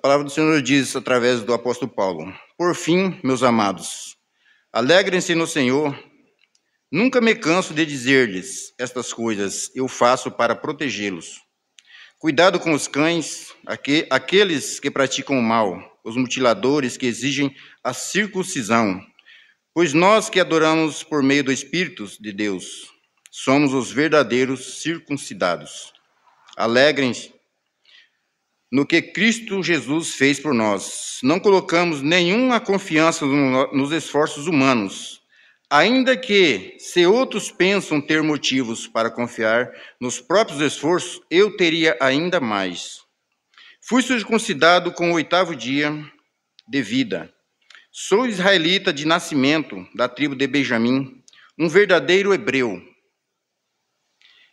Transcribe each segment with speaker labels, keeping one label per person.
Speaker 1: palavra do Senhor diz através do apóstolo Paulo: por fim, meus amados, alegrem-se no Senhor. Nunca me canso de dizer-lhes estas coisas, eu faço para protegê-los. Cuidado com os cães, aqueles que praticam o mal, os mutiladores que exigem a circuncisão. Pois nós que adoramos por meio do Espírito de Deus, somos os verdadeiros circuncidados. Alegrem-se no que Cristo Jesus fez por nós. Não colocamos nenhuma confiança nos esforços humanos, ainda que, se outros pensam ter motivos para confiar nos próprios esforços, eu teria ainda mais. Fui circuncidado com o 8º dia de vida. Sou israelita de nascimento, da tribo de Benjamim, um verdadeiro hebreu.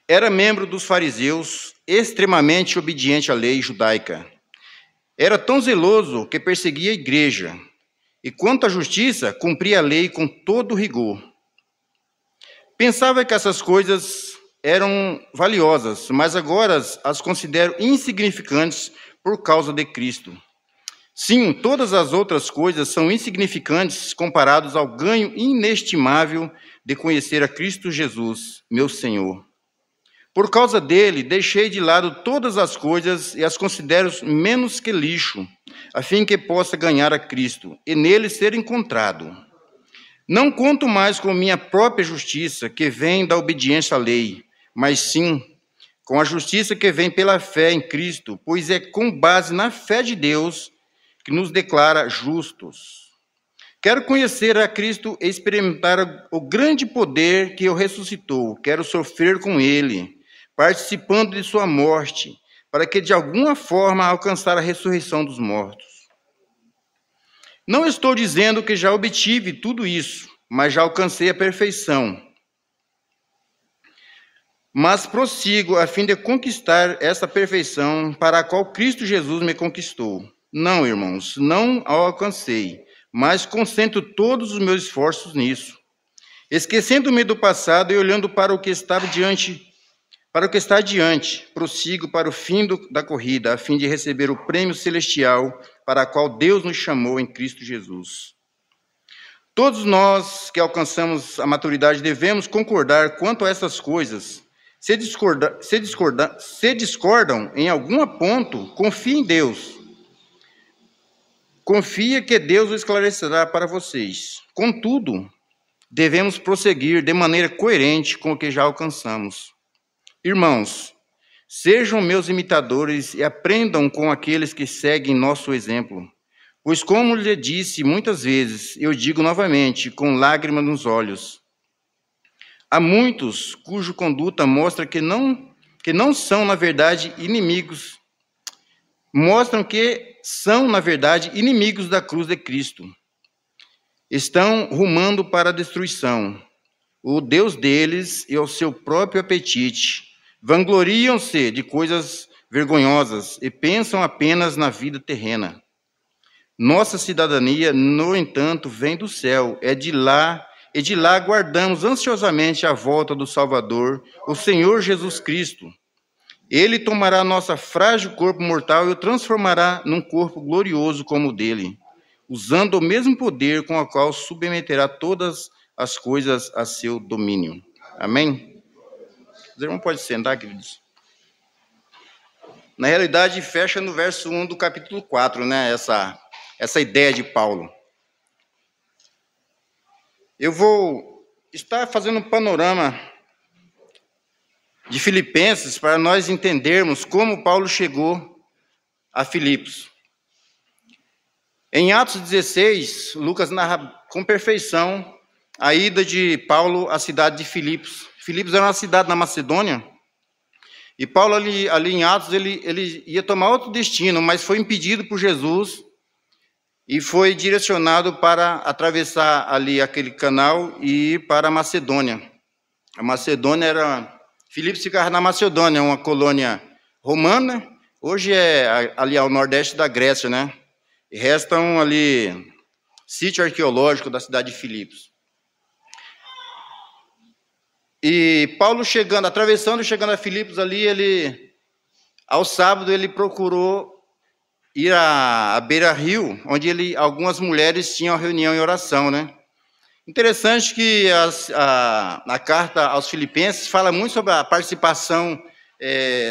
Speaker 1: Era membro dos fariseus, extremamente obediente à lei judaica. Era tão zeloso que perseguia a igreja, e quanto à justiça, cumpria a lei com todo rigor. Pensava que essas coisas eram valiosas, mas agora as considero insignificantes por causa de Cristo. Sim, todas as outras coisas são insignificantes comparados ao ganho inestimável de conhecer a Cristo Jesus, meu Senhor. Por causa dele, deixei de lado todas as coisas e as considero menos que lixo, a fim que possa ganhar a Cristo e nele ser encontrado. Não conto mais com minha própria justiça, que vem da obediência à lei, mas sim com a justiça que vem pela fé em Cristo, pois é com base na fé de Deus que nos declara justos. Quero conhecer a Cristo e experimentar o grande poder que o ressuscitou. Quero sofrer com ele, participando de sua morte, para que de alguma forma alcançar a ressurreição dos mortos. Não estou dizendo que já obtive tudo isso, mas já alcancei a perfeição. Mas prossigo a fim de conquistar essa perfeição para a qual Cristo Jesus me conquistou. Não, irmãos, não a alcancei, mas concentro todos os meus esforços nisso. Esquecendo-me do passado e olhando para o que está adiante, prossigo para o fim da corrida, a fim de receber o prêmio celestial para a qual Deus nos chamou em Cristo Jesus. Todos nós que alcançamos a maturidade devemos concordar quanto a essas coisas. Se discordam em algum ponto, confie em Deus. Confia que Deus o esclarecerá para vocês. Contudo, devemos prosseguir de maneira coerente com o que já alcançamos. Irmãos, sejam meus imitadores e aprendam com aqueles que seguem nosso exemplo. Pois, como lhe disse muitas vezes, eu digo novamente, com lágrimas nos olhos, há muitos cuja conduta mostra que não são, na verdade, inimigos. Mostram que são, na verdade, inimigos da cruz de Cristo. Estão rumando para a destruição. O Deus deles é o seu próprio apetite. Vangloriam-se de coisas vergonhosas e pensam apenas na vida terrena. Nossa cidadania, no entanto, vem do céu. E de lá aguardamos ansiosamente a volta do Salvador, o Senhor Jesus Cristo. Ele tomará nosso frágil corpo mortal e o transformará num corpo glorioso como o dele, usando o mesmo poder com o qual submeterá todas as coisas a seu domínio. Amém? Os irmãos podem sentar, queridos. Na realidade, fecha no verso 1 do capítulo 4, né? Essa ideia de Paulo. Eu vou estar fazendo um panorama de Filipenses para nós entendermos como Paulo chegou a Filipos. Em Atos 16, Lucas narra com perfeição a ida de Paulo à cidade de Filipos. Filipos era uma cidade na Macedônia, e Paulo ali em Atos ele ia tomar outro destino, mas foi impedido por Jesus e foi direcionado para atravessar ali aquele canal e ir para a Macedônia. A Macedônia Filipos ficava na Macedônia, uma colônia romana, hoje é ali ao nordeste da Grécia, né? E restam ali sítio arqueológico da cidade de Filipos. E Paulo chegando a Filipos ali, ao sábado ele procurou ir à beira-rio, onde algumas mulheres tinham reunião em oração, né? Interessante que a carta aos Filipenses fala muito sobre a participação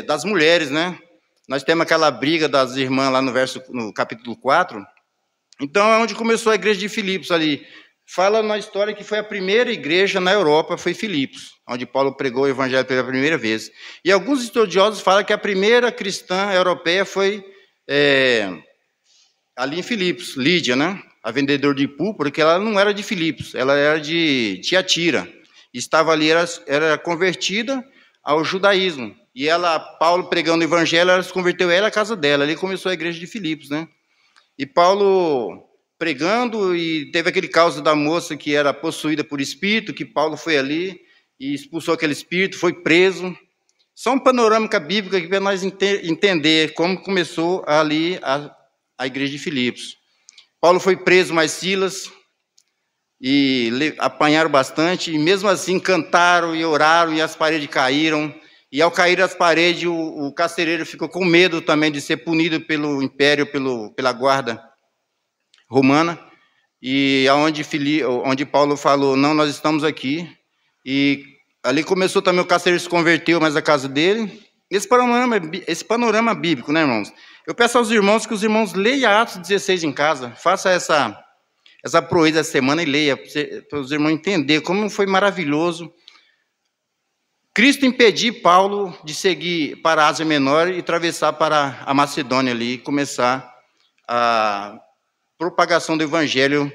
Speaker 1: das mulheres, né? Nós temos aquela briga das irmãs lá no capítulo 4. Então, é onde começou a igreja de Filipos ali. Fala na história que foi a primeira igreja na Europa, foi Filipos, onde Paulo pregou o evangelho pela primeira vez. E alguns estudiosos falam que a primeira cristã europeia foi ali em Filipos, Lídia, né? A vendedora de púrpura, que ela não era de Filipos, ela era de Tiatira. Estava ali, era convertida ao judaísmo. E Paulo pregando o evangelho, ela se converteu ela à casa dela. Ali começou a igreja de Filipos, né? E Paulo pregando, e teve aquele caso da moça que era possuída por espírito, que Paulo foi ali e expulsou aquele espírito, foi preso. Só um panorâmica bíblica aqui para nós entender como começou ali a igreja de Filipos. Paulo foi preso, mas Silas, e apanharam bastante, e mesmo assim cantaram e oraram, e as paredes caíram. E ao cair as paredes, o carcereiro ficou com medo também de ser punido pelo império, pela guarda romana. E onde Paulo falou, não, nós estamos aqui. E ali começou também, o carcereiro se converteu mais à casa dele. Esse panorama bíblico, né, irmãos? Eu peço aos irmãos que os irmãos leiam Atos 16 em casa. Faça essa proeza essa semana e leia, para os irmãos entenderem como foi maravilhoso Cristo impedir Paulo de seguir para a Ásia Menor e atravessar para a Macedônia ali e começar a propagação do evangelho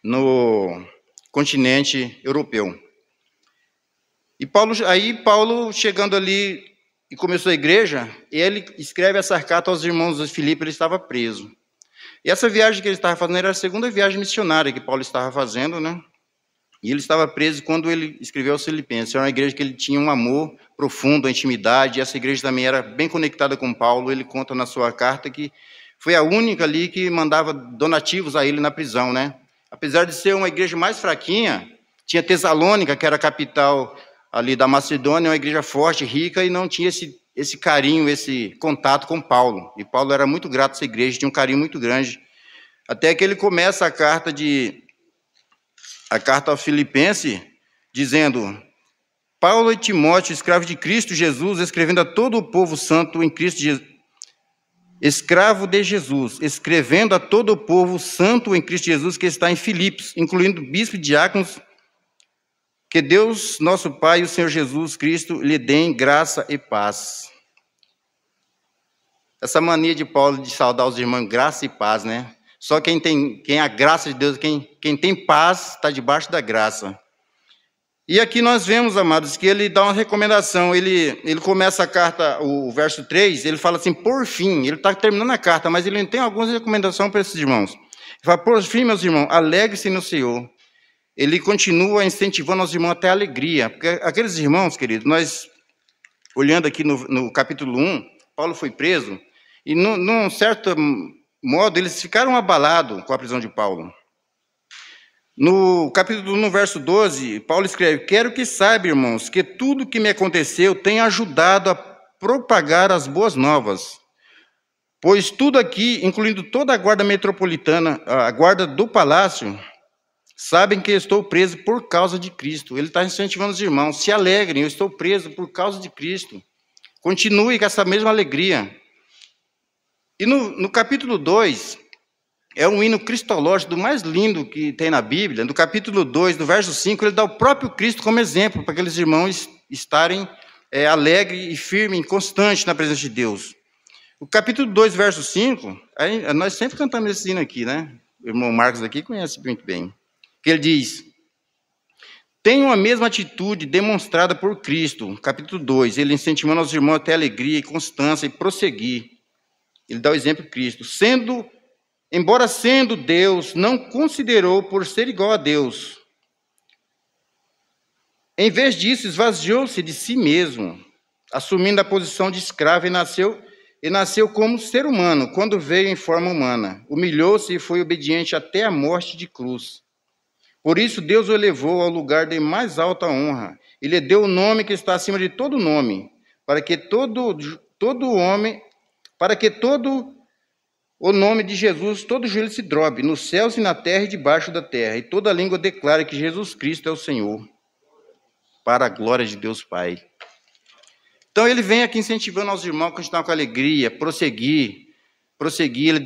Speaker 1: no continente europeu. E Paulo chegando ali e começou a igreja, ele escreve essa carta aos irmãos de Filipe, ele estava preso. E essa viagem que ele estava fazendo era a segunda viagem missionária que Paulo estava fazendo, né? E ele estava preso quando ele escreveu aos Filipenses. Era uma igreja que ele tinha um amor profundo, a intimidade, e essa igreja também era bem conectada com Paulo. Ele conta na sua carta que foi a única ali que mandava donativos a ele na prisão, né? Apesar de ser uma igreja mais fraquinha, tinha Tessalônica, que era a capital ali da Macedônia, uma igreja forte, rica, e não tinha esse carinho, esse contato com Paulo. E Paulo era muito grato a essa igreja, tinha um carinho muito grande. Até que ele começa a carta aos Filipenses, dizendo: Paulo e Timóteo, escravos de Cristo Jesus, escrevendo a todo o povo santo em Cristo Jesus, escravo de Jesus, escrevendo a todo o povo santo em Cristo Jesus, que está em Filipos, incluindo bispos e diáconos, que Deus, nosso Pai, e o Senhor Jesus Cristo, lhe deem graça e paz. Essa mania de Paulo de saudar os irmãos, graça e paz, né? Só quem a graça de Deus, quem tem paz, está debaixo da graça. E aqui nós vemos, amados, que ele dá uma recomendação. Ele começa a carta, o verso 3, ele fala assim, por fim, ele está terminando a carta, mas ele tem algumas recomendações para esses irmãos. Ele fala, por fim, meus irmãos, alegre-se no Senhor. Ele continua incentivando os irmãos até a alegria. Porque aqueles irmãos, queridos, nós, olhando aqui no capítulo 1, Paulo foi preso, e num certo modo, eles ficaram abalados com a prisão de Paulo. No capítulo 1, verso 12, Paulo escreve, quero que saiba, irmãos, que tudo que me aconteceu tem ajudado a propagar as boas novas. Pois tudo aqui, incluindo toda a guarda metropolitana, a guarda do palácio, sabem que eu estou preso por causa de Cristo. Ele está incentivando os irmãos, se alegrem, eu estou preso por causa de Cristo. Continue com essa mesma alegria. E no capítulo 2, é um hino cristológico do mais lindo que tem na Bíblia. No capítulo 2, no verso 5, ele dá o próprio Cristo como exemplo, para aqueles irmãos estarem alegres e firmes e constantes na presença de Deus. O capítulo 2, verso 5, nós sempre cantamos esse hino aqui, né? O irmão Marcos aqui conhece muito bem. Que ele diz, tenham a mesma atitude demonstrada por Cristo. Capítulo 2, ele incentivando os irmãos até alegria e constância e prosseguir. Ele dá o exemplo de Cristo. Embora sendo Deus, não considerou por ser igual a Deus. Em vez disso, esvaziou-se de si mesmo, assumindo a posição de escravo e nasceu como ser humano, quando veio em forma humana. Humilhou-se e foi obediente até a morte de cruz. Por isso, Deus o elevou ao lugar de mais alta honra. E lhe deu o nome que está acima de todo nome, para que todo o nome de Jesus, todo joelho se dobre, nos céus e na terra e debaixo da terra, e toda língua declara que Jesus Cristo é o Senhor, para a glória de Deus Pai. Então ele vem aqui incentivando aos irmãos a continuar com alegria, prosseguir, ele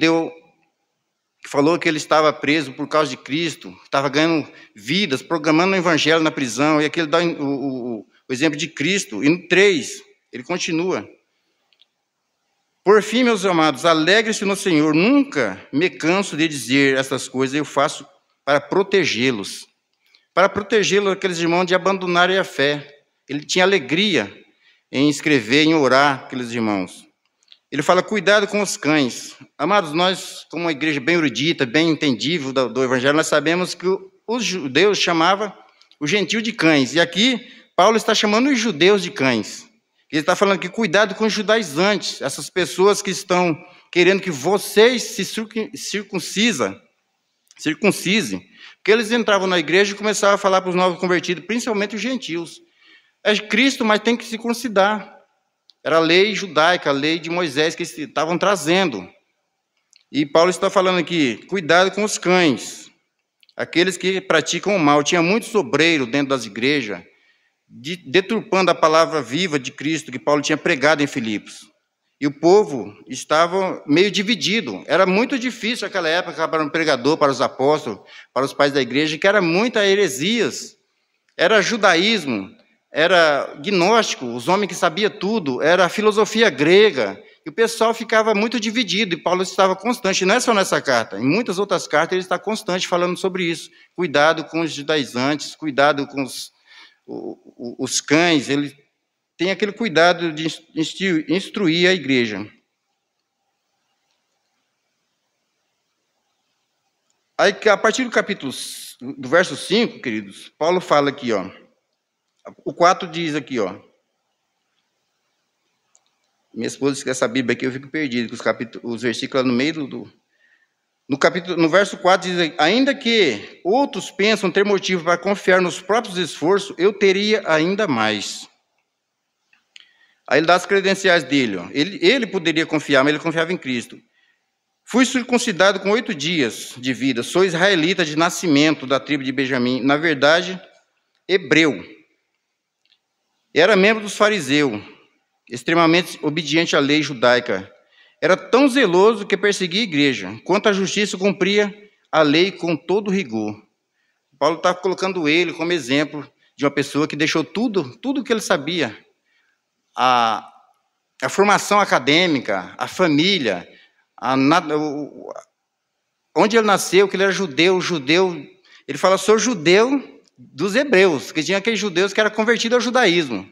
Speaker 1: falou que ele estava preso por causa de Cristo, estava ganhando vidas, programando o evangelho na prisão, e aqui ele dá o exemplo de Cristo, e no 3, ele continua. Por fim, meus amados, alegre-se no Senhor, nunca me canso de dizer essas coisas, eu faço para protegê-los, aqueles irmãos, de abandonarem a fé. Ele tinha alegria em escrever, em orar, aqueles irmãos. Ele fala, cuidado com os cães. Amados, nós, como uma igreja bem erudita, bem entendível do evangelho, nós sabemos que os judeus chamavam o gentio de cães, e aqui Paulo está chamando os judeus de cães. Ele está falando que cuidado com os judaizantes, essas pessoas que estão querendo que vocês se circuncisem, porque eles entravam na igreja e começavam a falar para os novos convertidos, principalmente os gentios. É Cristo, mas tem que se circuncidar. Era a lei judaica, a lei de Moisés que eles estavam trazendo. E Paulo está falando aqui, cuidado com os cães, aqueles que praticam o mal. Tinha muitos obreiros dentro das igrejas, deturpando a palavra viva de Cristo que Paulo tinha pregado em Filipos. E o povo estava meio dividido. Era muito difícil naquela época para um pregador, para os apóstolos, para os pais da igreja, que era muita heresias. Era judaísmo, era gnóstico, os homens que sabiam tudo, era filosofia grega. E o pessoal ficava muito dividido, e Paulo estava constante. Não é só nessa carta, em muitas outras cartas ele está constante falando sobre isso. Cuidado com os judaizantes, cuidado com os cães, ele tem aquele cuidado de instruir a igreja. Aí, a partir do verso 5, queridos, Paulo fala aqui, ó, o 4 diz aqui, ó, minha esposa esquece essa Bíblia aqui, eu fico perdido, com os versículos lá no meio no verso 4 diz, ainda que outros pensam ter motivo para confiar nos próprios esforços, eu teria ainda mais. Aí ele dá as credenciais dele. Ó. Ele poderia confiar, mas ele confiava em Cristo. Fui circuncidado com 8 dias de vida, sou israelita de nascimento da tribo de Benjamim, na verdade, hebreu. Era membro dos fariseus, extremamente obediente à lei judaica. Era tão zeloso que perseguia a igreja. Quanto à justiça, cumpria a lei com todo rigor. Paulo está colocando ele como exemplo de uma pessoa que deixou tudo que ele sabia. A formação acadêmica, a família, onde ele nasceu, que ele era judeu. Ele fala, sou judeu dos hebreus, que tinha aqueles judeus que eram convertidos ao judaísmo.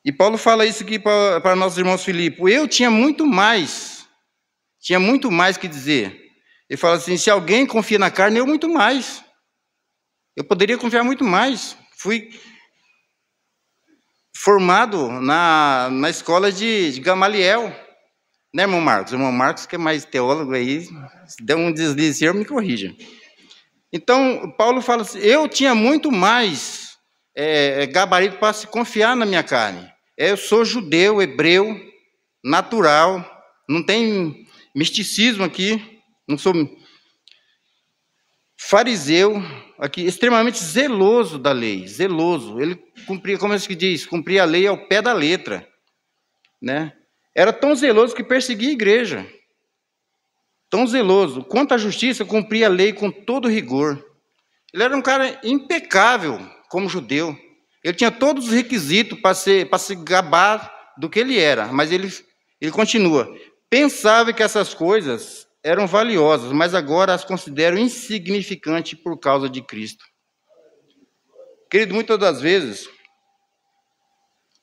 Speaker 1: E Paulo fala isso aqui para nossos irmãos Filipe. Eu tinha muito mais que dizer. Ele fala assim, se alguém confia na carne, eu muito mais. Eu poderia confiar muito mais. Fui formado na escola de Gamaliel. Né, irmão Marcos? O irmão Marcos, que é mais teólogo aí, se der um deslize, me corrija. Então, Paulo fala assim, eu tinha muito mais gabarito para se confiar na minha carne. Eu sou judeu, hebreu, natural, não tem misticismo aqui, não sou fariseu, aqui, extremamente zeloso da lei, zeloso. Ele cumpria, como é que diz, cumpria a lei ao pé da letra, né? Era tão zeloso que perseguia a igreja, tão zeloso. Quanto à justiça, cumpria a lei com todo rigor. Ele era um cara impecável como judeu. Ele tinha todos os requisitos para se gabar do que ele era, mas ele continua. Pensava que essas coisas eram valiosas, mas agora as considero insignificantes por causa de Cristo. Querido, muitas das vezes,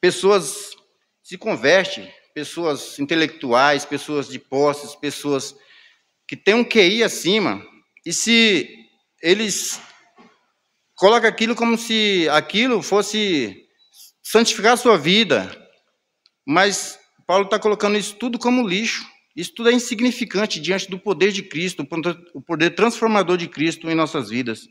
Speaker 1: pessoas se convertem, pessoas intelectuais, pessoas de posses, pessoas que têm um QI acima, e se eles colocam aquilo como se aquilo fosse santificar a sua vida, mas Paulo está colocando isso tudo como lixo. Isso tudo é insignificante diante do poder de Cristo, o poder transformador de Cristo em nossas vidas.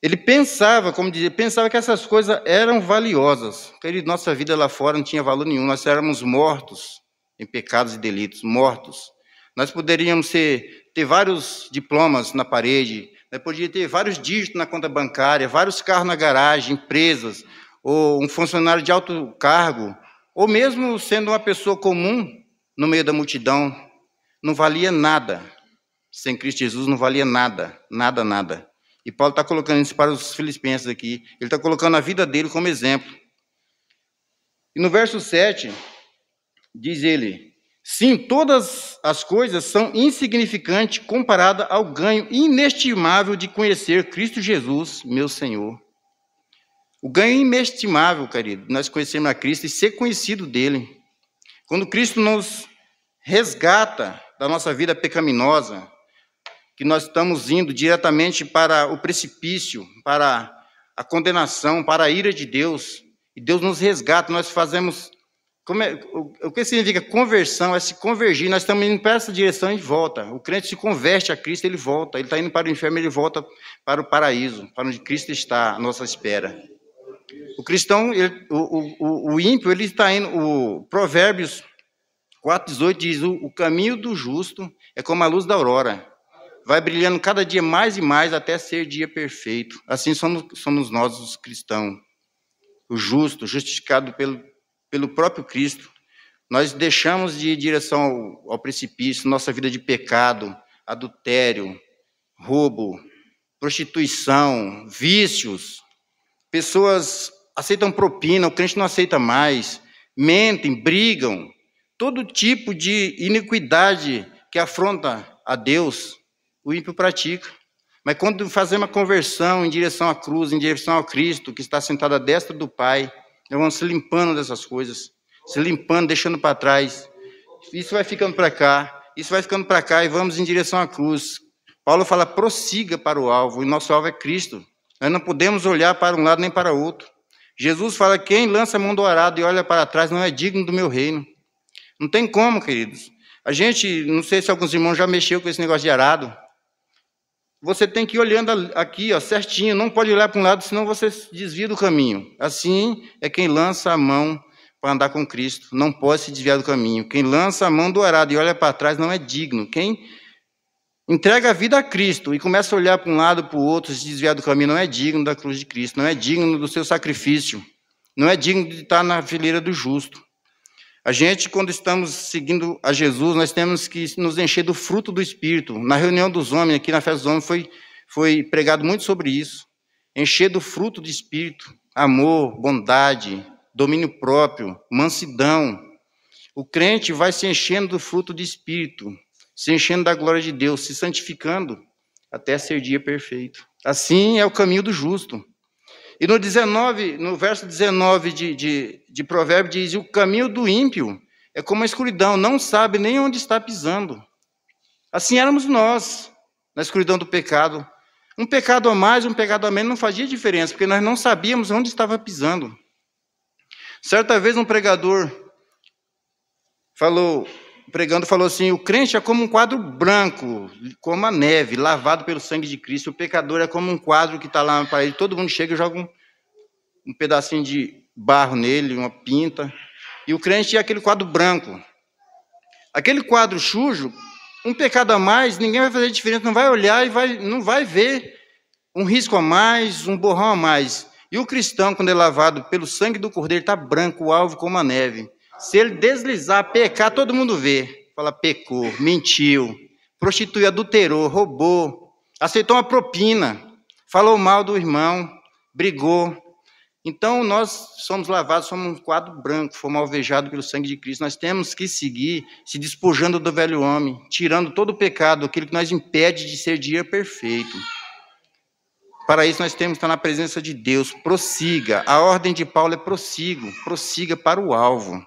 Speaker 1: Ele pensava, como dizia, pensava que essas coisas eram valiosas. Querido, nossa vida lá fora não tinha valor nenhum, nós éramos mortos em pecados e delitos, mortos. Nós poderíamos ter vários diplomas na parede, nós poderíamos ter vários dígitos na conta bancária, vários carros na garagem, empresas, ou um funcionário de alto cargo, ou mesmo sendo uma pessoa comum no meio da multidão, não valia nada. Sem Cristo Jesus não valia nada, nada, nada. E Paulo está colocando isso para os filipenses aqui. Ele está colocando a vida dele como exemplo. E no verso 7, diz ele: sim, todas as coisas são insignificantes comparada ao ganho inestimável de conhecer Cristo Jesus, meu Senhor. O ganho inestimável, querido, nós conhecemos a Cristo e ser conhecido dele. Quando Cristo nos resgata da nossa vida pecaminosa, que nós estamos indo diretamente para o precipício, para a condenação, para a ira de Deus, e Deus nos resgata, nós fazemos... o que significa conversão? É se convergir, nós estamos indo para essa direção e volta. O crente se converte a Cristo, ele volta. Ele está indo para o inferno, ele volta para o paraíso, para onde Cristo está à nossa espera. O cristão, o ímpio, ele está indo... O Provérbios 4,18 diz: o caminho do justo é como a luz da aurora. Vai brilhando cada dia mais e mais até ser dia perfeito. Assim somos nós, os cristãos. O justo, justificado pelo próprio Cristo. Nós deixamos de ir em direção ao precipício, nossa vida de pecado, adultério, roubo, prostituição, vícios. Pessoas aceitam propina, o crente não aceita mais, mentem, brigam. Todo tipo de iniquidade que afronta a Deus, o ímpio pratica. Mas quando fazemos a conversão em direção à cruz, em direção ao Cristo, que está sentado à destra do Pai, nós vamos se limpando dessas coisas, se limpando, deixando para trás. Isso vai ficando para cá, isso vai ficando para cá, e vamos em direção à cruz. Paulo fala: prossiga para o alvo, e nosso alvo é Cristo. Nós não podemos olhar para um lado nem para o outro. Jesus fala: quem lança a mão do arado e olha para trás não é digno do meu reino. Não tem como, queridos. A gente, não sei se alguns irmãos já mexeu com esse negócio de arado. Você tem que ir olhando aqui, ó, certinho, não pode olhar para um lado, senão você se desvia do caminho. Assim é quem lança a mão para andar com Cristo, não pode se desviar do caminho. Quem lança a mão do arado e olha para trás não é digno. Quem entrega a vida a Cristo e começa a olhar para um lado, para o outro, se desviar do caminho, não é digno da cruz de Cristo, não é digno do seu sacrifício, não é digno de estar na fileira do justo. A gente, quando estamos seguindo a Jesus, nós temos que nos encher do fruto do Espírito. Na reunião dos homens, aqui na festa dos homens, foi pregado muito sobre isso. Encher do fruto do Espírito, amor, bondade, domínio próprio, mansidão. O crente vai se enchendo do fruto do Espírito, se enchendo da glória de Deus, se santificando até ser dia perfeito. Assim é o caminho do justo. E no verso 19 de Provérbios diz: o caminho do ímpio é como a escuridão, não sabe nem onde está pisando. Assim éramos nós, na escuridão do pecado. Um pecado a mais, um pecado a menos não fazia diferença, porque nós não sabíamos onde estava pisando. Certa vez um pregador pregando falou assim: o crente é como um quadro branco, como a neve, lavado pelo sangue de Cristo. O pecador é como um quadro que está lá na parede, todo mundo chega e joga um pedacinho de barro nele, uma pinta. E o crente é aquele quadro branco. Aquele quadro sujo, um pecado a mais, ninguém vai fazer diferença, não vai olhar e não vai ver um risco a mais, um borrão a mais. E o cristão, quando é lavado pelo sangue do Cordeiro, está branco, alvo como a neve. Se ele deslizar, pecar, todo mundo vê. Fala: pecou, mentiu, prostituiu, adulterou, roubou, aceitou uma propina, falou mal do irmão, brigou. Então, nós somos lavados, somos um quadro branco, fomos alvejados pelo sangue de Cristo. Nós temos que seguir se despojando do velho homem, tirando todo o pecado, aquilo que nos impede de ser dia perfeito. Para isso, nós temos que estar na presença de Deus. Prossiga. A ordem de Paulo é prossiga para o alvo.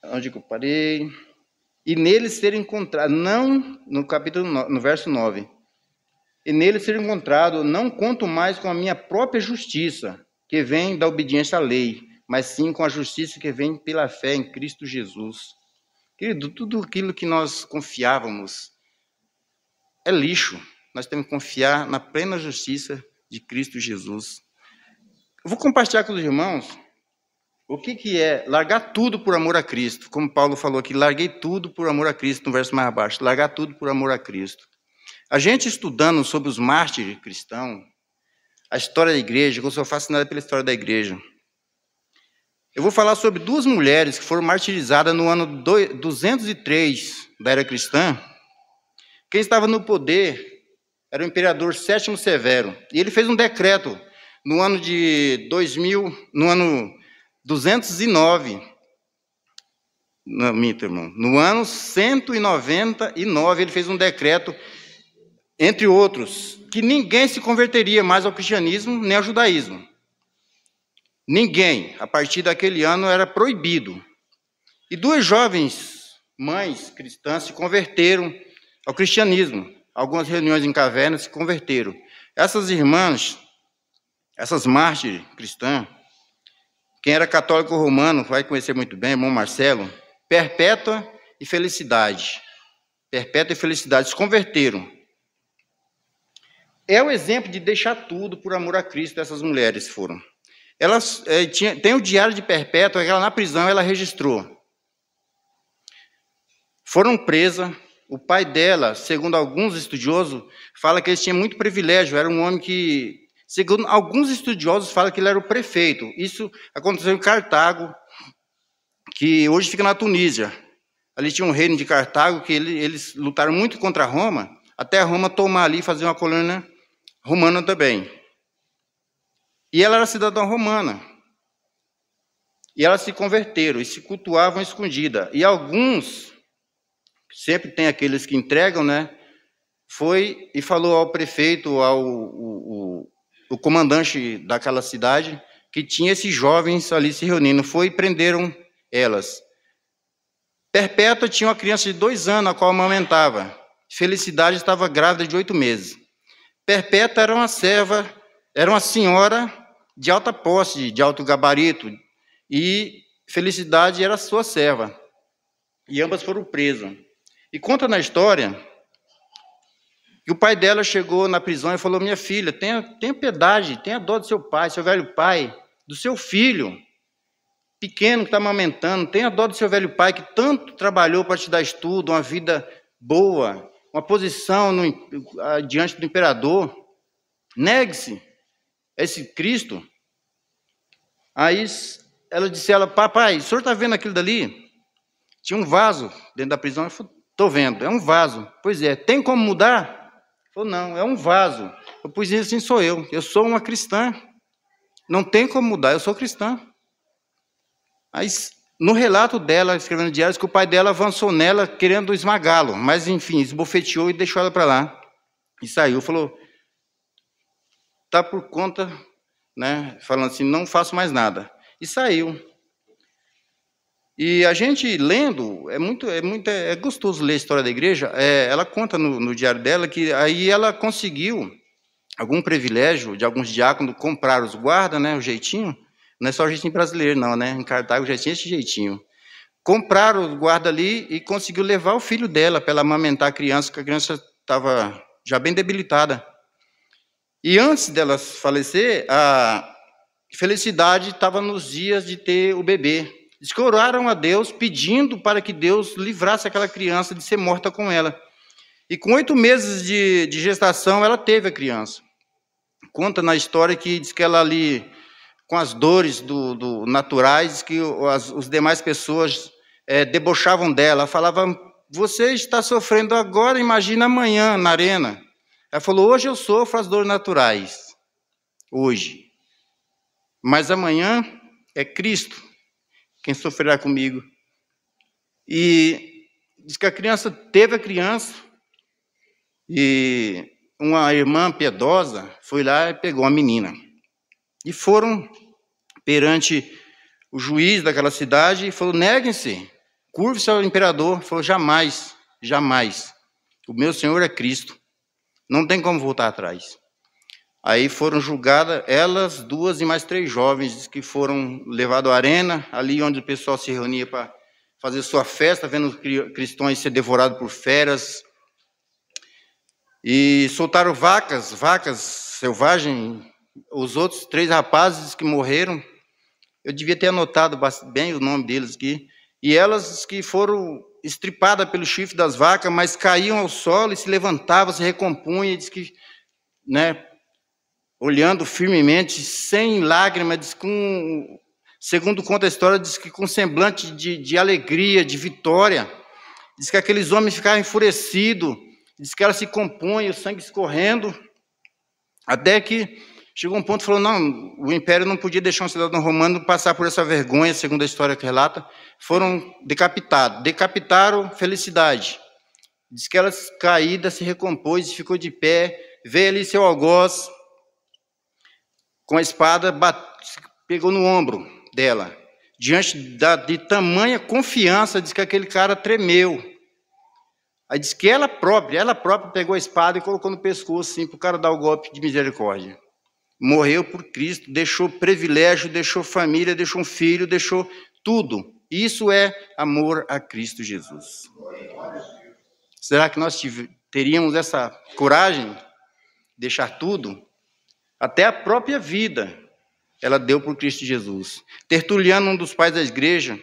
Speaker 1: Onde que eu parei? E nele ser encontrado, não, no verso 9. E nele ser encontrado, não conto mais com a minha própria justiça, que vem da obediência à lei, mas sim com a justiça que vem pela fé em Cristo Jesus. Querido, tudo aquilo que nós confiávamos é lixo. Nós temos que confiar na plena justiça de Cristo Jesus. Eu vou compartilhar com os irmãos o que é largar tudo por amor a Cristo. Como Paulo falou aqui, larguei tudo por amor a Cristo, no verso mais abaixo. Largar tudo por amor a Cristo. A gente estudando sobre os mártires cristãos, a história da igreja, eu sou fascinado pela história da igreja. Eu vou falar sobre duas mulheres que foram martirizadas no ano 203 da era cristã. Quem estava no poder era o imperador Sétimo Severo. E ele fez um decreto no ano de 209. Não, minto, irmão. No ano 199, ele fez um decreto, entre outros, que ninguém se converteria mais ao cristianismo nem ao judaísmo. Ninguém, a partir daquele ano, era proibido. E duas jovens mães cristãs se converteram ao cristianismo. Algumas reuniões em cavernas se converteram. Essas irmãs, essas mártires cristãs, quem era católico romano vai conhecer muito bem, irmão Marcelo, Perpétua e Felicidade. Perpétua e Felicidade se converteram. É o exemplo de deixar tudo por amor a Cristo, essas mulheres foram. Elas tem o diário de Perpétua, ela na prisão ela registrou. Foram presas. O pai dela, segundo alguns estudiosos, fala que ele tinha muito privilégio. Era um homem que, segundo alguns estudiosos, fala que ele era o prefeito. Isso aconteceu em Cartago, que hoje fica na Tunísia. Ali tinha um reino de Cartago que eles lutaram muito contra Roma, até Roma tomar ali e fazer uma colônia romana também. E ela era cidadã romana. E elas se converteram e se cultuavam escondida. E alguns, sempre tem aqueles que entregam, né? Foi e falou ao prefeito, o comandante daquela cidade, que tinha esses jovens ali se reunindo. Foi e prenderam elas. Perpétua tinha uma criança de 2 anos, a qual amamentava. Felicidade estava grávida de 8 meses. Perpétua era uma serva, era uma senhora de alta posse, de alto gabarito, e Felicidade era sua serva. E ambas foram presas. E conta na história que o pai dela chegou na prisão e falou: minha filha, tenha piedade, tenha dó do seu pai, seu velho pai, do seu filho pequeno que está amamentando, tenha dó do seu velho pai que tanto trabalhou para te dar estudo, uma vida boa, uma posição diante do imperador. Negue-se a esse Cristo. Aí ela disse: papai, o senhor está vendo aquilo dali? Tinha um vaso dentro da prisão. Ele falou: estou vendo, é um vaso. Pois é, tem como mudar? Ele falou: não, é um vaso. Eu pus isso, assim sou eu sou uma cristã. Não tem como mudar, eu sou cristã. Aí, no relato dela, escrevendo diários, que o pai dela avançou nela querendo esmagá-lo, mas enfim, esbofeteou e deixou ela para lá. E saiu, falou: está por conta, né? Falando assim, não faço mais nada. E saiu. E a gente lendo, é gostoso ler a história da igreja. Ela conta no diário dela que aí ela conseguiu algum privilégio de alguns diáconos comprar os guardas, né? O jeitinho. Não é só o jeitinho brasileiro, não, né? Em Cartago já tinha esse jeitinho. Compraram o guarda ali e conseguiu levar o filho dela para ela amamentar a criança, porque a criança estava já bem debilitada. E antes dela falecer, a Felicidade estava nos dias de ter o bebê. Eles oraram a Deus pedindo para que Deus livrasse aquela criança de ser morta com ela. E com 8 meses de gestação, ela teve a criança. Conta na história que diz que ela ali, com as dores naturais, que as demais pessoas debochavam dela. Falavam: você está sofrendo agora, imagina amanhã na arena. Ela falou: hoje eu sofro as dores naturais. Hoje. Mas amanhã é Cristo quem sofrerá comigo. E diz que a criança teve a criança e uma irmã piedosa foi lá e pegou a menina. E foram perante o juiz daquela cidade e falou: neguem-se, curve-se ao imperador. Falou: jamais, jamais. O meu Senhor é Cristo. Não tem como voltar atrás. Aí foram julgadas elas, 2 e mais 3 jovens que foram levados à arena, ali onde o pessoal se reunia para fazer sua festa, vendo os cristãos ser devorados por feras. E soltaram vacas selvagens, os outros 3 rapazes que morreram, eu devia ter anotado bem o nome deles aqui, e elas que foram estripadas pelo chifre das vacas, mas caíam ao solo e se levantavam, se recompunham, diz que, né, olhando firmemente, sem lágrimas, diz com, segundo conta a história, diz que com semblante de alegria, de vitória, diz que aqueles homens ficaram enfurecidos, diz que elas se compõem, o sangue escorrendo, até que chegou um ponto e falou, não, o império não podia deixar um cidadão romano passar por essa vergonha, segundo a história que relata, foram decapitados, decapitaram felicidade. Diz que ela caída se recompôs e ficou de pé, veio ali seu algoz, com a espada, pegou no ombro dela, diante de tamanha confiança, diz que aquele cara tremeu. Aí diz que ela própria pegou a espada e colocou no pescoço, assim, para o cara dar o golpe de misericórdia. Morreu por Cristo, deixou privilégio, deixou família, deixou um filho, deixou tudo. Isso é amor a Cristo Jesus. Será que nós teríamos essa coragem de deixar tudo? Até a própria vida ela deu por Cristo Jesus. Tertuliano, um dos pais da igreja,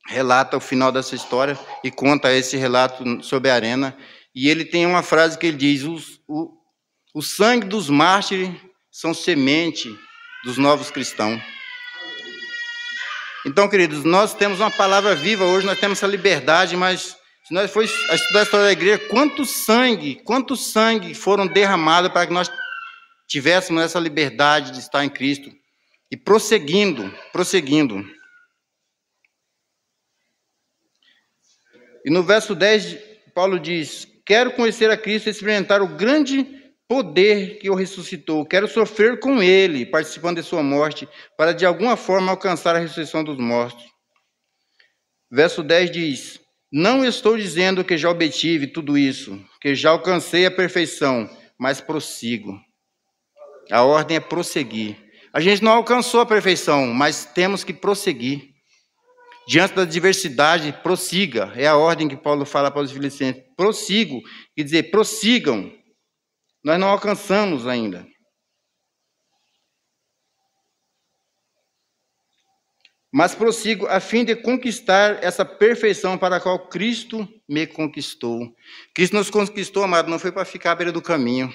Speaker 1: relata o final dessa história e conta esse relato sobre a arena. E ele tem uma frase que ele diz, o sangue dos mártires são semente dos novos cristãos. Então, queridos, nós temos uma palavra viva hoje, nós temos essa liberdade, mas se nós formos estudar a história da igreja, quanto sangue foram derramados para que nós tivéssemos essa liberdade de estar em Cristo e prosseguindo. E no verso 10, Paulo diz, quero conhecer a Cristo e experimentar o grande poder que o ressuscitou. Quero sofrer com ele, participando de sua morte, para de alguma forma alcançar a ressurreição dos mortos. Verso 10 diz, não estou dizendo que já obtive tudo isso, que já alcancei a perfeição, mas prossigo. A ordem é prosseguir. A gente não alcançou a perfeição, mas temos que prosseguir. Diante da diversidade, prossiga. É a ordem que Paulo fala para os filipenses. Prossigo, quer dizer, prossigam. Nós não alcançamos ainda. Mas prossigo a fim de conquistar essa perfeição para a qual Cristo me conquistou. Cristo nos conquistou, amado, não foi para ficar à beira do caminho.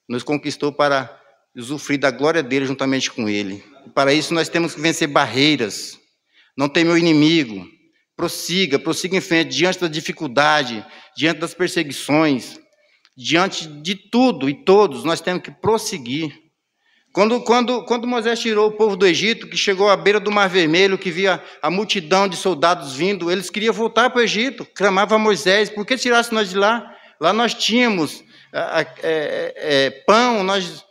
Speaker 1: Nos conquistou para usufruir da glória dele juntamente com ele. E para isso nós temos que vencer barreiras. Não tem meu inimigo. Prossiga em frente, diante da dificuldade, diante das perseguições, diante de tudo e todos, nós temos que prosseguir. Quando Moisés tirou o povo do Egito, que chegou à beira do Mar Vermelho, que via a multidão de soldados vindo, eles queriam voltar para o Egito, clamavam a Moisés, por que tirasse nós de lá? Lá nós tínhamos pão, nós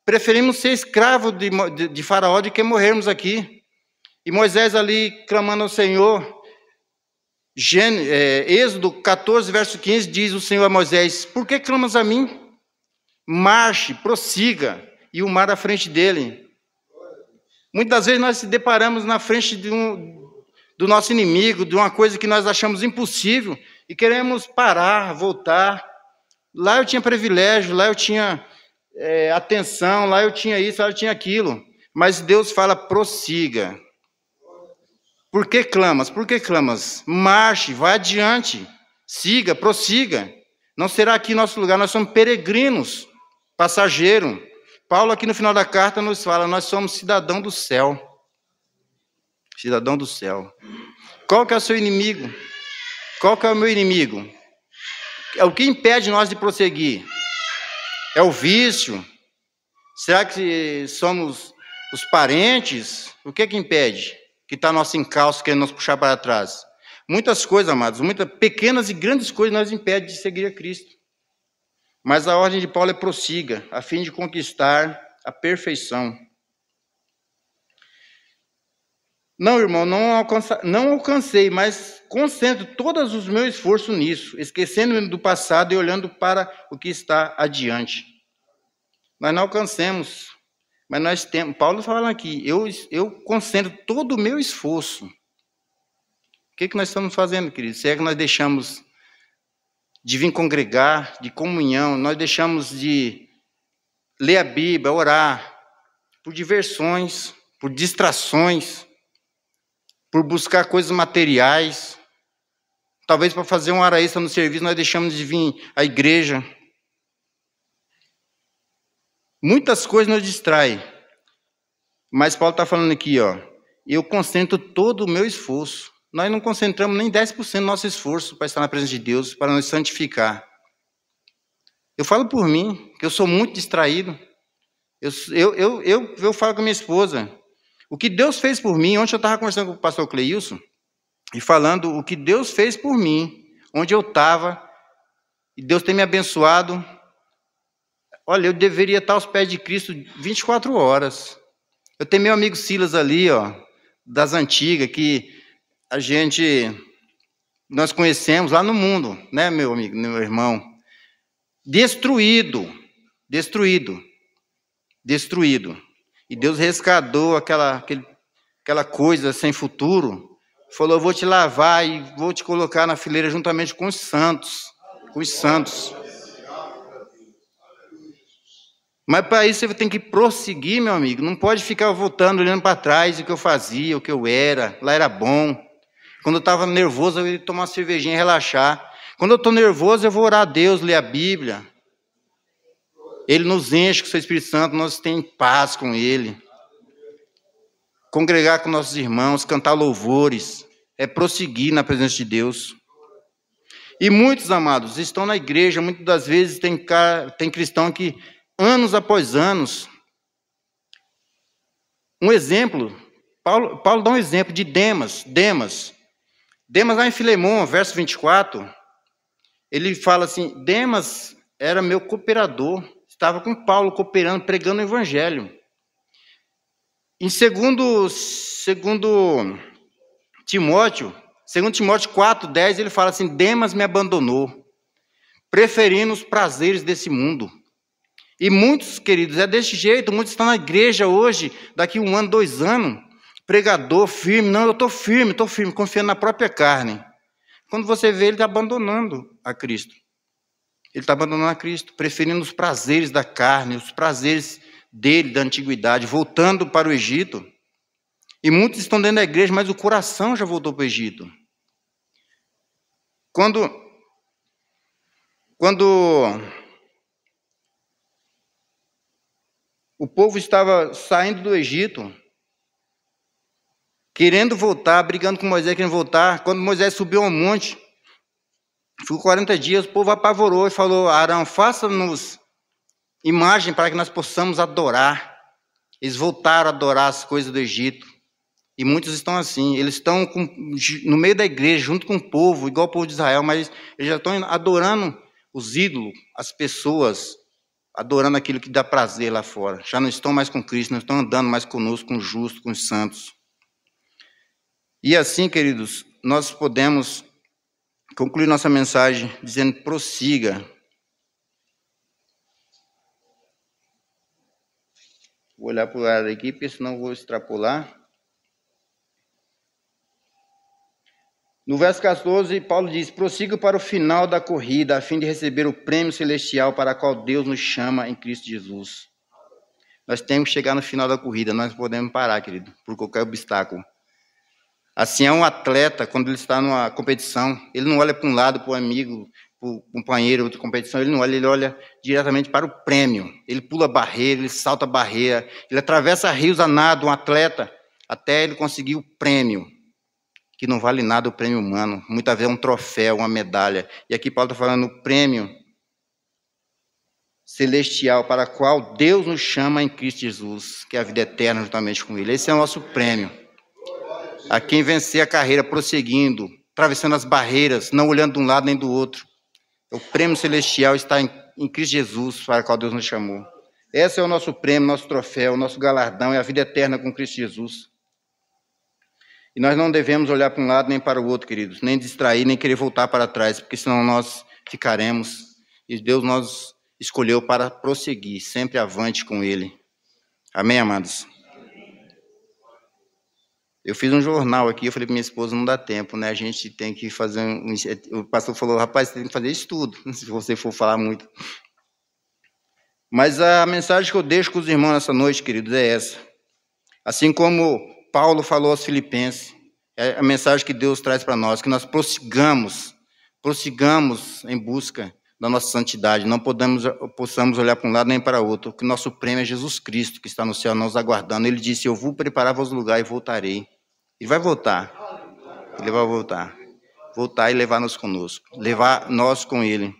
Speaker 1: preferimos ser escravo de Faraó do que morrermos aqui. E Moisés ali, clamando ao Senhor, Êxodo 14, verso 15, diz o Senhor a Moisés, por que clamas a mim? Marche, prossiga, e o mar à frente dele. Muitas vezes nós se deparamos na frente do nosso inimigo, de uma coisa que nós achamos impossível, e queremos parar, voltar. Lá eu tinha privilégio, lá eu tinha atenção, lá eu tinha isso, lá eu tinha aquilo. Mas Deus fala, prossiga. Por que clamas? Por que clamas? Marche, vai adiante, siga, prossiga. Não será aqui nosso lugar, nós somos peregrinos, passageiro. Paulo aqui no final da carta nos fala, nós somos cidadão do céu. Cidadão do céu. Qual que é o seu inimigo? Qual que é o meu inimigo? O que impede nós de prosseguir? É o vício? Será que somos os parentes? O que é que impede? Que está nosso encalço, querendo nos puxar para trás. Muitas coisas, amados, muitas pequenas e grandes coisas nos impedem de seguir a Cristo. Mas a ordem de Paulo é prossiga, a fim de conquistar a perfeição. Não, irmão, não alcancei, mas concentro todos os meus esforços nisso, esquecendo-me do passado e olhando para o que está adiante. Nós não alcancemos, mas nós temos. Paulo fala aqui, eu concentro todo o meu esforço. O que nós estamos fazendo, queridos? Se é que nós deixamos de vir congregar, de comunhão, nós deixamos de ler a Bíblia, orar, por diversões, por distrações, por buscar coisas materiais. Talvez para fazer uma hora extra no serviço, nós deixamos de vir à igreja. Muitas coisas nos distraem. Mas Paulo está falando aqui, ó, eu concentro todo o meu esforço. Nós não concentramos nem 10% do nosso esforço para estar na presença de Deus, para nos santificar. Eu falo por mim, que eu sou muito distraído. Eu falo com a minha esposa. O que Deus fez por mim, ontem eu estava conversando com o pastor Cleilson, e falando o que Deus fez por mim, onde eu estava, e Deus tem me abençoado. Olha, eu deveria estar aos pés de Cristo 24 horas. Eu tenho meu amigo Silas ali, ó, das antigas, que nós conhecemos lá no mundo, né, meu amigo, meu irmão? Destruído. E Deus resgatou aquela coisa sem futuro. Falou, eu vou te lavar e vou te colocar na fileira juntamente com os santos. Mas para isso você tem que prosseguir, meu amigo. Não pode ficar voltando, olhando para trás o que eu fazia, o que eu era. Lá era bom. Quando eu estava nervoso, eu ia tomar uma cervejinha e relaxar. Quando eu estou nervoso, eu vou orar a Deus, ler a Bíblia. Ele nos enche com o seu Espírito Santo, nós temos paz com Ele. Congregar com nossos irmãos, cantar louvores, é prosseguir na presença de Deus. E muitos, amados, estão na igreja, muitas das vezes tem cristão que, anos após anos, um exemplo, Paulo dá um exemplo de Demas, lá em Filemão, verso 24, ele fala assim, Demas era meu cooperador, estava com Paulo cooperando, pregando o evangelho. Em 2 Timóteo 4:10, ele fala assim, Demas me abandonou, preferindo os prazeres desse mundo. E muitos, queridos, é desse jeito, muitos estão na igreja hoje, daqui 1 ano, 2 anos, pregador firme, não, eu estou firme, confiando na própria carne. Quando você vê, ele está abandonando a Cristo. Ele está abandonando a Cristo, preferindo os prazeres da carne, os prazeres dele, da antiguidade, voltando para o Egito. E muitos estão dentro da igreja, mas o coração já voltou para o Egito. Quando o povo estava saindo do Egito, querendo voltar, brigando com Moisés, querendo voltar, quando Moisés subiu ao monte, ficou 40 dias, o povo apavorou e falou, Arão, faça-nos imagem para que nós possamos adorar. Eles voltaram a adorar as coisas do Egito. E muitos estão assim, eles estão no meio da igreja, junto com o povo, igual o povo de Israel, mas eles já estão adorando os ídolos, as pessoas, adorando aquilo que dá prazer lá fora. Já não estão mais com Cristo, não estão andando mais conosco, com os justos, com os santos. E assim, queridos, nós podemos concluir nossa mensagem dizendo, prossiga. Vou olhar para o lado aqui, porque senão vou extrapolar. No verso 14, Paulo diz, prossiga para o final da corrida, a fim de receber o prêmio celestial para o qual Deus nos chama em Cristo Jesus. Nós temos que chegar no final da corrida, nós não podemos parar, querido, por qualquer obstáculo. Assim é um atleta, quando ele está numa competição, ele não olha para um lado, para o amigo, para o companheiro, outra competição, ele não olha, ele olha diretamente para o prêmio. Ele pula a barreira, ele salta a barreira, ele atravessa rios a nado, um atleta, até ele conseguir o prêmio, que não vale nada o prêmio humano, muitas vezes é um troféu, uma medalha. E aqui Paulo está falando o prêmio celestial para o qual Deus nos chama em Cristo Jesus, que é a vida eterna juntamente com Ele. Esse é o nosso prêmio. A quem vencer a carreira prosseguindo, atravessando as barreiras, não olhando de um lado nem do outro. O prêmio celestial está em Cristo Jesus, para o qual Deus nos chamou. Esse é o nosso prêmio, nosso troféu, nosso galardão, é a vida eterna com Cristo Jesus. E nós não devemos olhar para um lado nem para o outro, queridos, nem distrair, nem querer voltar para trás, porque senão nós ficaremos. E Deus nos escolheu para prosseguir, sempre avante com Ele. Amém, amados? Eu fiz um jornal aqui, eu falei para minha esposa, não dá tempo, né? A gente tem que fazer o pastor falou, rapaz, você tem que fazer estudo, se você for falar muito. Mas a mensagem que eu deixo com os irmãos nessa noite, queridos, é essa. Assim como Paulo falou aos Filipenses, é a mensagem que Deus traz para nós, que nós prossigamos em busca da nossa santidade, não possamos olhar para um lado nem para outro, que nosso prêmio é Jesus Cristo, que está no céu nos aguardando. Ele disse, eu vou preparar vos lugar e voltarei. Ele vai voltar, ele vai voltar e levar-nos conosco, levar nós com ele.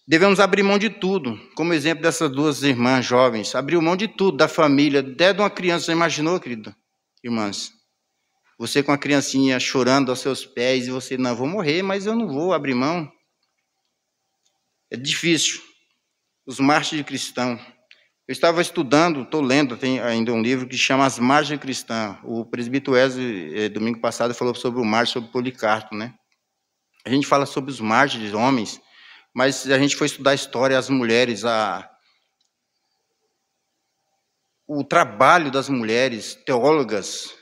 Speaker 1: Devemos abrir mão de tudo, como exemplo dessas duas irmãs jovens, abriu mão de tudo, da família, até de uma criança. Você imaginou, querido, irmãs? Você com a criancinha chorando aos seus pés e você, não, vou morrer, mas eu não vou abrir mão. É difícil. Os mártires cristãos. Eu estava estudando, estou lendo, tem ainda um livro que chama As Margens Cristãs. O presbítero Wesley, domingo passado, falou sobre o mártir, sobre Policarpo, né? A gente fala sobre os mártires, homens, mas a gente foi estudar a história, as mulheres, o trabalho das mulheres teólogas,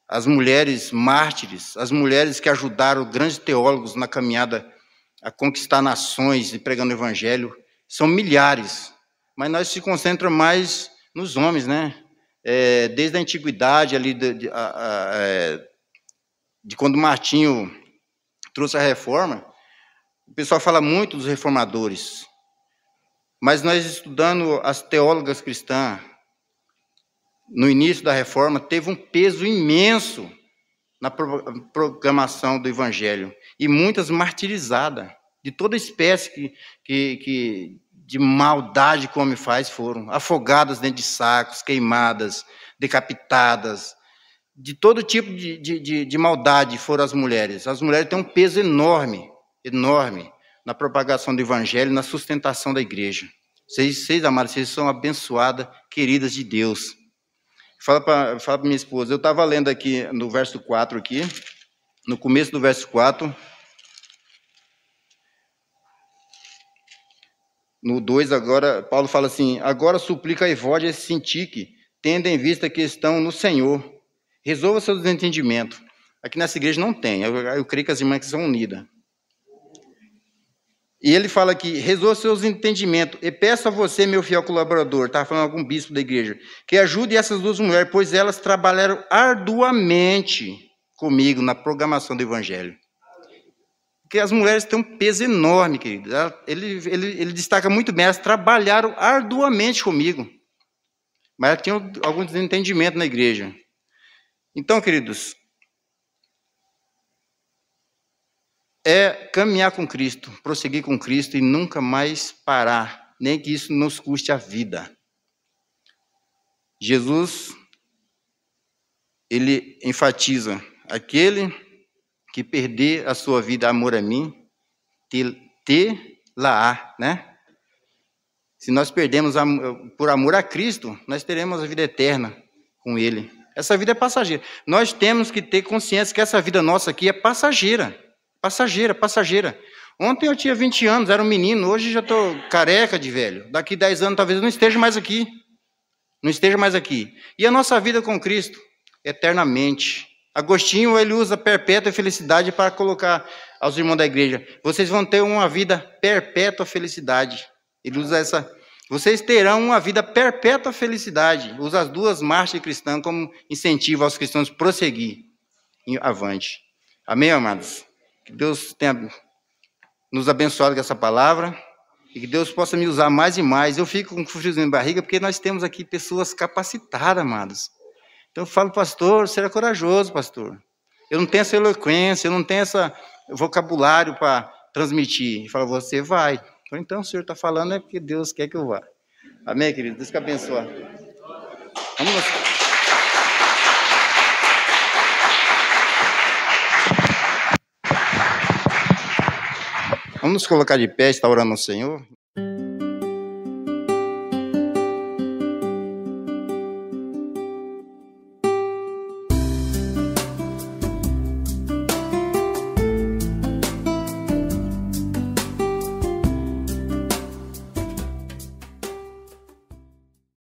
Speaker 1: as mulheres mártires, as mulheres que ajudaram grandes teólogos na caminhada a conquistar nações e pregando o evangelho, são milhares, mas nós se concentramos mais nos homens, né? Desde a antiguidade, ali de quando Martinho trouxe a reforma, o pessoal fala muito dos reformadores, mas nós estudando as teólogas cristãs, no início da reforma, teve um peso imenso na proclamação do evangelho, e muitas martirizadas, de toda espécie de maldade que o homem faz, foram afogadas dentro de sacos, queimadas, decapitadas, de todo tipo de maldade foram as mulheres. As mulheres têm um peso enorme na propagação do evangelho, na sustentação da igreja. Vocês, amados, vocês são abençoadas, queridas de Deus. Fala para minha esposa, eu estava lendo aqui no verso 4, aqui, no começo do verso 4, no 2 agora, Paulo fala assim, agora suplica a Evódia e Sintique, tendo em vista que estão no Senhor, resolva seus entendimentos. Aqui nessa igreja não tem, eu creio que as irmãs são unidas. E ele fala aqui, resolva seus entendimentos, e peço a você, meu fiel colaborador, estava falando algum bispo da igreja, que ajude essas duas mulheres, pois elas trabalharam arduamente comigo na programação do evangelho. Porque as mulheres têm um peso enorme, querido. Ele destaca muito bem, elas trabalharam arduamente comigo. Mas elas tinham algum desentendimento na igreja. Então, queridos, é caminhar com Cristo, prosseguir com Cristo e nunca mais parar, nem que isso nos custe a vida. Jesus, ele enfatiza, aquele que perder a sua vida amor a mim, te-la-á, né? Se nós perdemos por amor a Cristo, nós teremos a vida eterna com ele. Essa vida é passageira. Nós temos que ter consciência que essa vida nossa aqui é passageira. Passageira. Ontem eu tinha 20 anos, era um menino, hoje já estou careca de velho. Daqui 10 anos talvez eu não esteja mais aqui. E a nossa vida com Cristo, eternamente. Agostinho, ele usa perpétua felicidade para colocar aos irmãos da igreja. Vocês vão ter uma vida perpétua felicidade. Ele usa essa... Vocês terão uma vida perpétua felicidade. Usa as duas marchas cristãs como incentivo aos cristãos prosseguir avante. Amém, amados? Que Deus tenha nos abençoado com essa palavra e que Deus possa me usar mais e mais. Eu fico com friozinho na barriga porque nós temos aqui pessoas capacitadas, amados. Então eu falo, pastor, seja corajoso, pastor. Eu não tenho essa eloquência, eu não tenho esse vocabulário para transmitir. Ele fala, você vai. Então o senhor está falando é porque Deus quer que eu vá. Amém, querido? Deus que abençoe. Vamos lá. Vamos nos colocar de pé, está orando ao Senhor.